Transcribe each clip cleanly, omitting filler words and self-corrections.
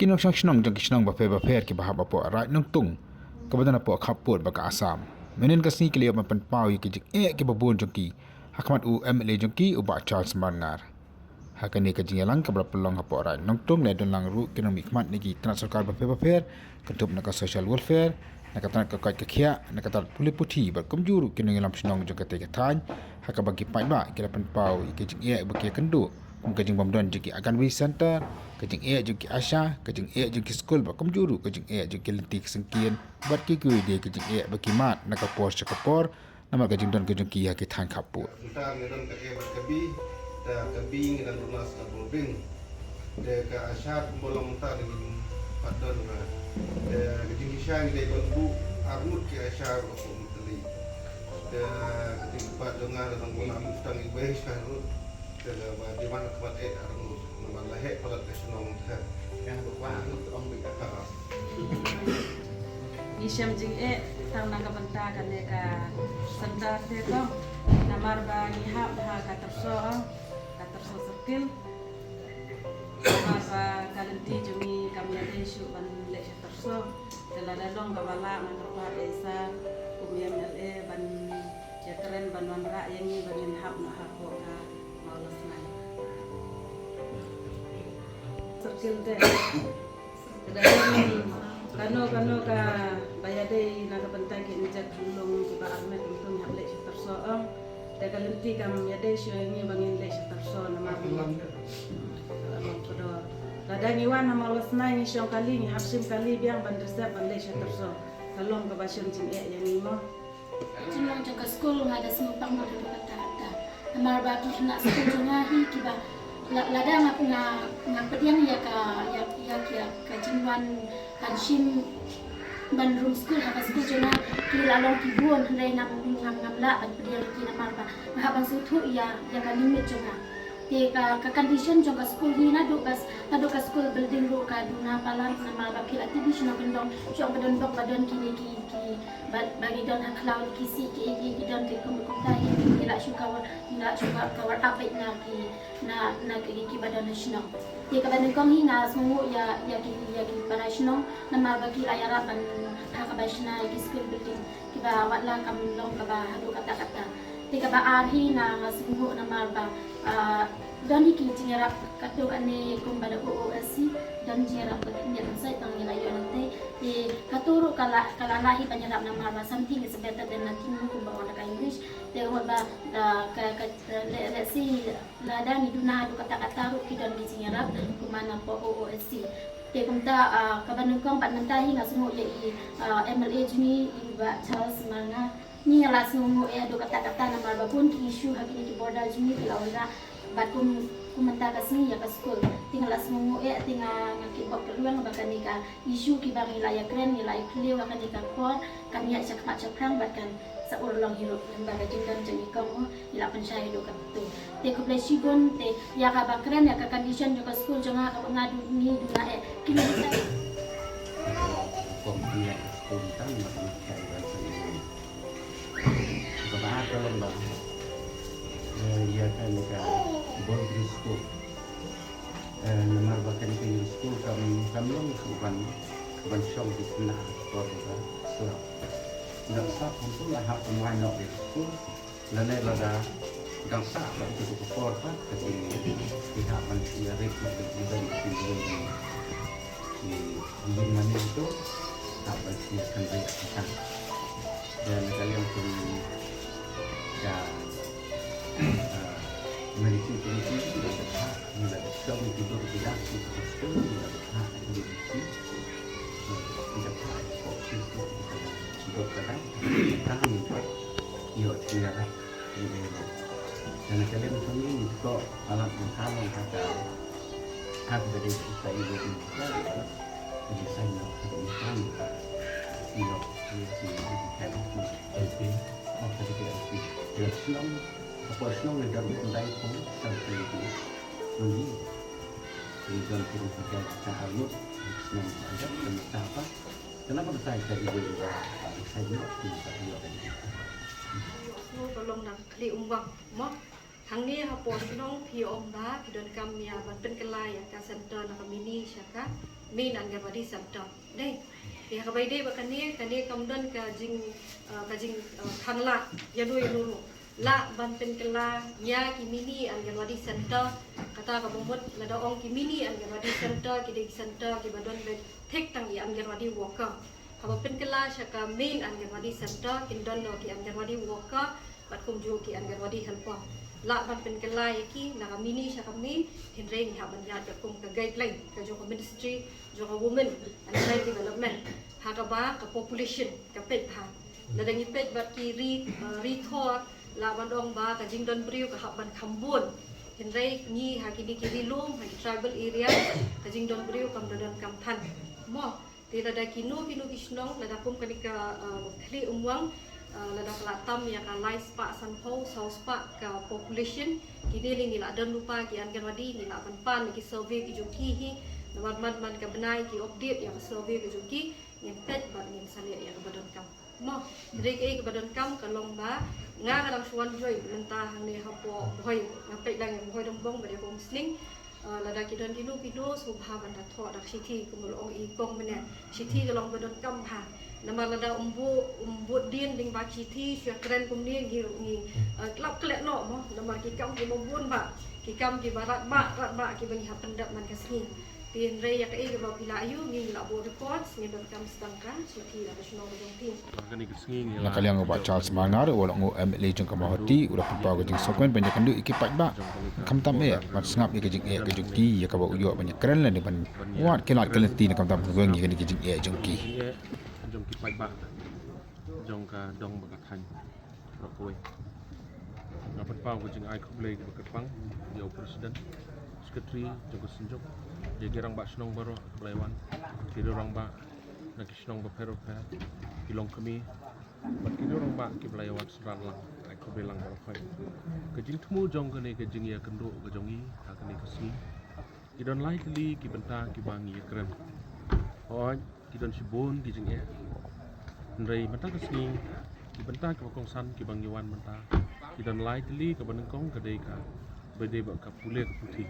kinong snong jong kisnong ba ke bahab apo right nong tung kabadan apo khaput baka asam menen kasni ke liop mapan pau ki jik ke babun jong ki hakmat u MLA jong ki uba Charles Marngar hakani ka jingalang kabra pelong apo right nong tung le don lang ru kinong mikmat ni ki tna sarkar ba ketup naka social welfare naka tan ka kai ka khia naka tar puli puthi bar komjuru kinong lam snong jong ka te ka tan hakabagi pai ba ke lapan pau ke jik ba ke kendu kajing bamdan juki akan wi center kajing juki asha kajing juki school ba komjuru kajing juki lentik sengkian bat ki kui dia kajing baki mat naka pos cakapor nama kajing don kajing ki ya ki than kaput kita ngedon ke kabi da kabi ngedan lunas na bulbing de ka asha bolong ta dengan padon na de kajing isha ngedai bu armut ki asha ko mutli de kajing padonga dan guna mustang ibe isharut di mana tempat arang nama lahir pada kesenong yang berkuah orang berkata Isham jing tang nang kabanta kan ka sanda te ko namar ba ni ha katerso sekil namar ba kalenti jumi kami ada isu ban le terso telada dong babala man ba esa kumia MLA ban ya keren ban wanra yang ni ban hab na habo ka maulas nai sekil te kano ka bayade na kabantay ki nijak tulong ki ba armet untung hable si terso te kalenti kam yade syo ni bangin le si terso na mabulang kodo kadang iwan na malas na ni syong kali ni hapsim kali biang bandesda bande si terso kalong ka basyong jing yang imo Jumlah jaga sekolah ngada semupang nak duduk kata-kata. Amar bagi nak sekolah ngahi kiba lada ngap pediang ya ka jingwan kanshim bandrum school haba school jona kila long kibun hendai ngam la ban pediang ki namar ba haba sutu ya ka limit jona te ka condition jona school ni na do ka school building ro ka duna palang namar ba kila activity no bendong jong badon dok badon ki bagi don haklau kisi ki don ke kum dai ila syuka kawar apit na ki badan nasional ti ka badan kong hinga semua ya ki badan nasional nama bagi layar ban hakabashna ki school building ki ba watla kam long ka ba hadu kata ti ka ba arhi na semua nama ba don ki tingarap katuk ane kum bada OOSC dan jingarap kenyat sai tang ila yo nanti di katuru kala lahi penyerap nama ba something is better than nothing kum ba ka English de ba let's see lada ni duna adu kata-kata ru ki don ki jingarap kumana po OOSC te kumta kabanung kong pat nantahi nga semua ya MLA juni iba Charles Marngar ni ala semua adu kata-kata nama ba pun ki issue hakini ki border juni kilawala batum kumanta kasni ya ka school tinggal semua tinggal ngakibok keluang bahkan nika isu ki bang ilaya keren ilaya kliu bahkan nika kor kan ya cakap bahkan seurang hirup lembaga jindan jeng ikong ila pensai do kan tu te ko plesibon te ya ka bakren ya ka condition jo ka school jonga ka ngadu ni duna kini bisa komplain school kan masih cari bahasa bahasa lembang ya kan ka boarding school nomor bahkan ke school kami long kuban shop di sana kota so nggak sah untuk lah hak pemain nak di school lalu ada gang sah lah itu ke kota ketika kita akan siarik untuk kita di mana itu akan siarkan reaksikan dan kalian pun ya medisi itu tidak hak tidak kami tidur tidak itu tidak hak medisi tidak hak fokus untuk kadang kami yo tiada ini dan kalian kami itu alat menghalang kata hak dari kita itu jadi saya nak kami yo si kita itu apa kita Islam apa Islam negara Melayu pun sampai itu ini dengan perubahan cara lu Islam ada kenapa kenapa saya juga saya bisa juga Semua tolong nak kli umbang mak hangi hapos nong pi omba kidon kami ya ban pen kelai ya ka center nak mini syaka main Anganwadi Center deh dia kabai deh bakane kane kamdan ka jing khangla yanu yanu la ban pen kala ya ki mini Anganwadi Center kata ka bomot lada ong ki mini Anganwadi Center ki dek center ki badon be thek tang i Anganwadi worker haba pen kala shaka main Anganwadi Center kindon no ki Anganwadi worker bat kum ju ki Anganwadi helper la ban pen kala yaki na mini shaka main henre ni haban ya ka kum ka guideline ka jo ka ministry jo ka women and child development ha ka ba ka population ka pet ha lada ngi pet bat ki rethought la ban dong ba ka jing don briu ka haban khambon henre ni ha ki di ki lum ha ki tribal area ka jing don briu kam don kam than mo ti lada kinu kisnong lada kum ka ka khli umwang lada kalatam ya ka life spa sanho south spa ka population kini ni la don lupa ki Anganwadi ni la pan ki survey ki joki hi man ka benai ki update yang survey ki joki yang pet ba ngin salia ya ka badon kam mo rek e ka badon kam ka long ba nga ka lang suan joy mentah ni hapo boy ngapet lang boy dong bong ba de bong sling lada ki don kinu subha ban da tho dak sithi kumul ong i kong mene sithi ka long badon kam ha nama lada umbu din ding ba sithi sia keren kum ni ngi klap klek no mo nama ki kam ki bobun ba ki kam ki barat ba ki bani ha pendak man kasni tin re ya ke ba pila ayu ngi la bo reports ngi don kam stangka sithi la national dong tin Nakaliang ubah Charles Mangar walau ngu MLA jeng kamahoti udah pupau ke jeng sokwen banyak kendu ikipat ba kam tam mat sengap ke jeng ke jeng ki ya ka ba uyo banyak keren lah depan wat kelat kelenti kam tam ngeng ke jeng jeng ki jong ki pai ba jong ka dong ba ka than ro koi ngapat pau ke jeng ai khublei ke ketpang yo president secretary jong ko sinjok je gerang ba snong baro belaiwan ki orang ba na ki snong ba pero pa kilong kami bat ki orang ba ki belaiwan seran lang ai khublei lang baro khoi ke jeng thmu jong ke ne ke jeng ya kendo ke jong i ha ke ne ke si ki don lai li ki benta ki bangi keren oi ki don sibon ki jeng e ndrei mata ka sni ki benta ka kong san ki bangi wan menta ki don lai li ka baneng kong ka dei ka bede ba ka pule ka puthi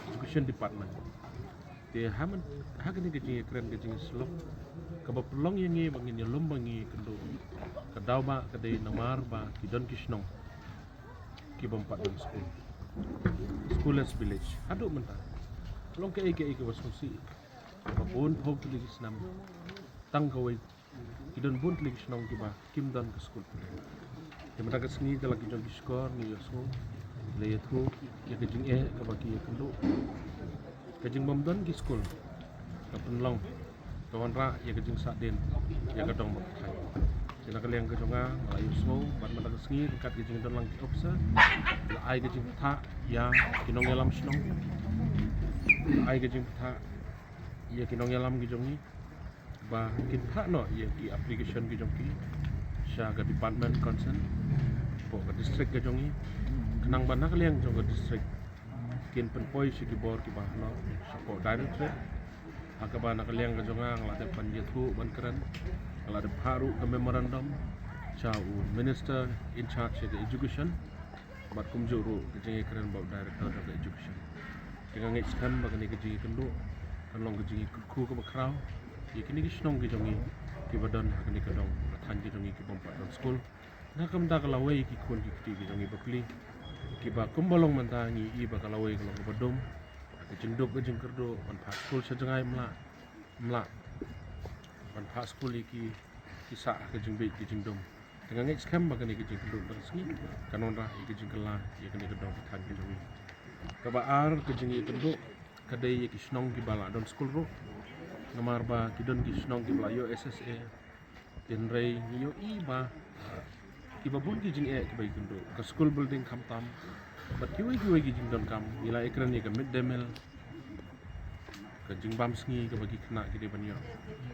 education department te haman hakani ke jeng keren ke jeng slok ka ba pelong yang e bangin ya lom bangi kendo ka daw ba ka dei namar ba ki don kisnong ki bompat don schoolers village adu menta long ke ke wasungsi bon phok li snam tang kawai kidon bon li snong ki ba kim dan ke school te mata ka sngi ka lagi jong skor ni yoso le yathu ya ke jing e ka ba ki ya kendo ka jing bom dan ki school ka penlong kawan ra ya ke jing sa den ya ka dong ba khai sila ka leng ka jonga malayu so ban mata ka sngi kat ki jing don lang ki opsa la ai ke jing tha ya kinong yalam snong ai ke jing tha ya kinong yalam ki jongi ba kin tha no ya ki application ki jongi sha ka department concern po ka district ka jongi kenang ban nak liang jong ka district kin pen poi si ki bor ki ba no support directorate akaba nak liang ka jonga ngla de pan yathu ban keren ngla de pharu ka memorandum chau minister in charge of education bat kum juru ke jeng keren ba director of education dengan ngitskan ba kini ke jeng kendo kalong ke jeng ku ke bakrau ye kini ki snong ki jongi ki badan kini ka dong than ki jongi ki bompat don school na kam da kalawai ki khon ki jongi bakli ki ba kumbolong manta ngi I ba kalawai kalong badom ke jeng dok ke jeng kerdo on pha school sejengai mla on pha school ki sa ke jeng be ki jeng dom dengan ngitskan ba kini ke jeng kendo dan sengi kanon ra ki jeng kala ye kini ka dong than ki jongi kabaar ke jeng kendo kadai ye ki snong ki bala don school ro namar ba kidon ki snong ki bala yo SSA tenrei yo I ba ki babun ki jing e ki bai kendo ka school building kam tam bat ki wai ki jing don kam ila ekran ni ka mid day meal ka jing bam sngi ka bagi kena ki de ban yo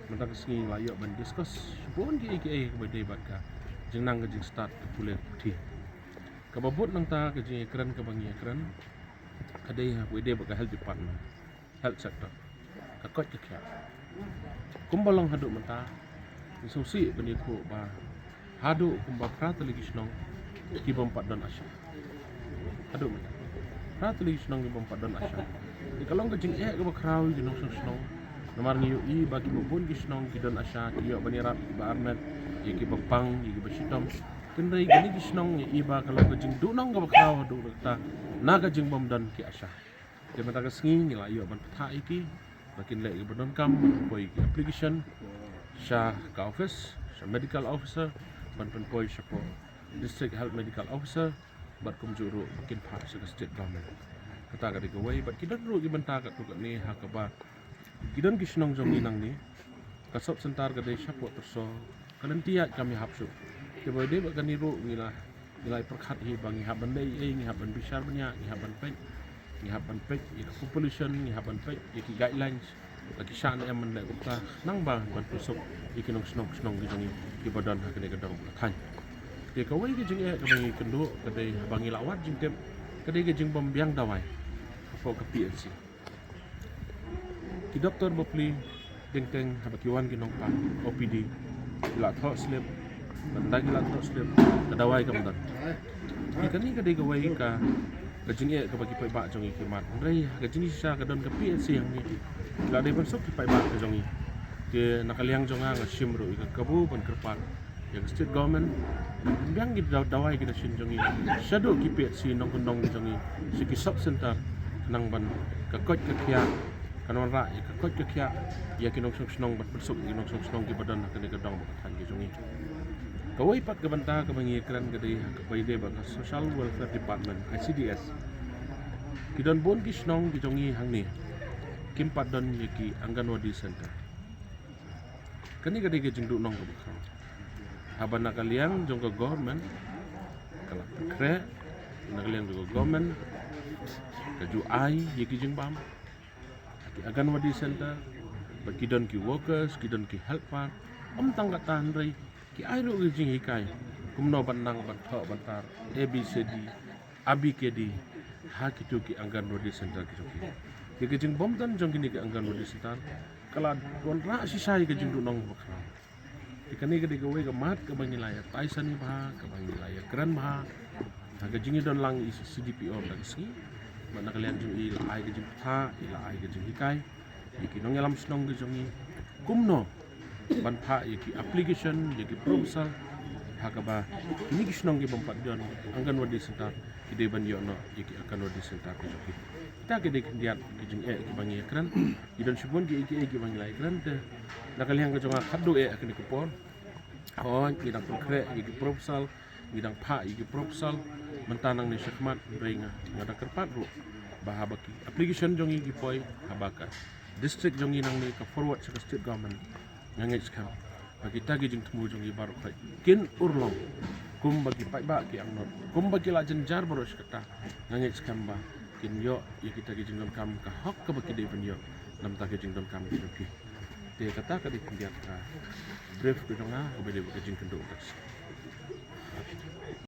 menta ka sngi la yo ban discuss bon ki e ka bai de bat ka jing nang ka jing start ka pule thi ka babut nang ta ka jing ekran ka bangi ekran kadai ha bai de ba ka health department health sector ka kot ka kya kumbalong hadu menta susi bani ko ba hadu kumba prata lagi snong ki bompat don asya hadu menta prata lagi snong ki bompat don asya di kalong ka jing e ka ba kraw ki nong snong Namar ni i bagi bubun kisnong kidon asya kiyo banirap ba armet iki bapang iki basitom kendai gani kisnong i ba kalau kajing dunong ka bakaw do ta na kajing bomdan ki asya ke mata ka sngi ni la yo ban pha iki makin le ibon kam koi application sya ka office sya medical officer ban pen koi sya po district health medical officer bat kum juru makin pha sa state government kata ka digawai bat kidon ru giban ta ka tu ni hakaba kidon kisnong jong inang ni kasop sentar ka de sya po terso kalentiat kami hapsu ke boy de ba kani ru nilai perkhat hi bangi haban dei ngi haban bisar banyak ngi haban pek ngi haban pek i population ngi haban pek i guidelines lagi syan em men le ukta nang ba ban pusuk i kinong snong gi ki badan ha kene gadang than ke kawai gi jing e ka bangi kendo ka dei bangi lawat jing tem ka dei gi jing bom biang dawai ko ka PLC ki doktor bopli teng habakiwan ginong pa OPD la thok slip bantag la thok slip kadawai ka madan ikani ka digawai ka kajing e ka bagi pai ba jong iki mat rei ka jini sha ka don ka PLC yang ni la dei besok ki pai ba ka jong ke nakaliang jong nga shimru ka kabu ban kerpat yang state government biang gi dawai kita shin jong shadow ki PLC nong kondong jong siki sub center nang ban ka kot ka khia kanon ra ka kot ka khia ya kinong snong ban besok kinong snong ki badan ka ni gadang ba than gi jong kawai pat kabanta ka bangi kran gade ka paide ba ka social welfare department ICDS kidon bon kisnong gijongi hangni kimpat don yaki Anganwadi center kani gade ge jingdu nong ka bakha haban nakaliang jong ka government kala kre nakaliang jong ka government ka ju ai yaki jingbam ki Anganwadi center bakidon ki workers kidon ki helper tangga tahan rei ki airu jing hikai kumno bandang banthok bantar ABCD ABKD ha kitu ki Anganwadi center ki jing bom dan jong kini ki Anganwadi center kala don ra sisai ke jing dunong bakra ikani ke digawai ke mat ke bangilaya taisan bah ke bangilaya kran bah ha ke jing don lang CDPO dan si mana kalian jing i ai ke jing tha ila ai ke jing hikai iki nong yalam snong ke jong kumno ban pha yaki application yaki proposal hakaba ini kisnong gi bompat jon Anganwadi center ide ban yono yaki Anganwadi center ki joki ta ke de kendiat ki jing e ki bangi ekran idon sibon gi ki bangi lai ekran te nakal yang ke jonga khadu e akni ku pon on idang konkret yaki proposal idang pha yaki proposal mentanang ni syakmat beringa ngada kerpat ru bahabaki application jongi gi poi habaka district jongi nang ni ka forward sa state government ngangit skam bagi tagi jing temu jong ibar kai kin urlong kum bagi pai ba ki ang not kum bagi la jenjar baru sekata ngangit skam ba kin yo ya kita gi jing don kam ka hok ka bagi deven yo nam ta gi jing don kam ki te kata ka di kendiat ka brief ku jonga ko bele jing kendo